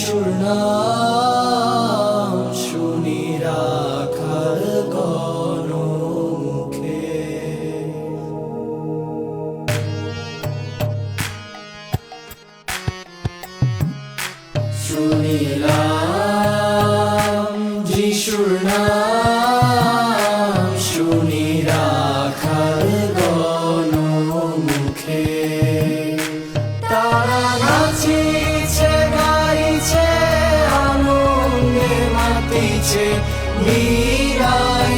যিশুর নাম শুনি রাখাল গণমুখে। শুনিলাম যিশুর নাম শুনি রাখাল গণমুখে। তারা নাচিছে গাইছে আনন্দে মাতিছে বিদায়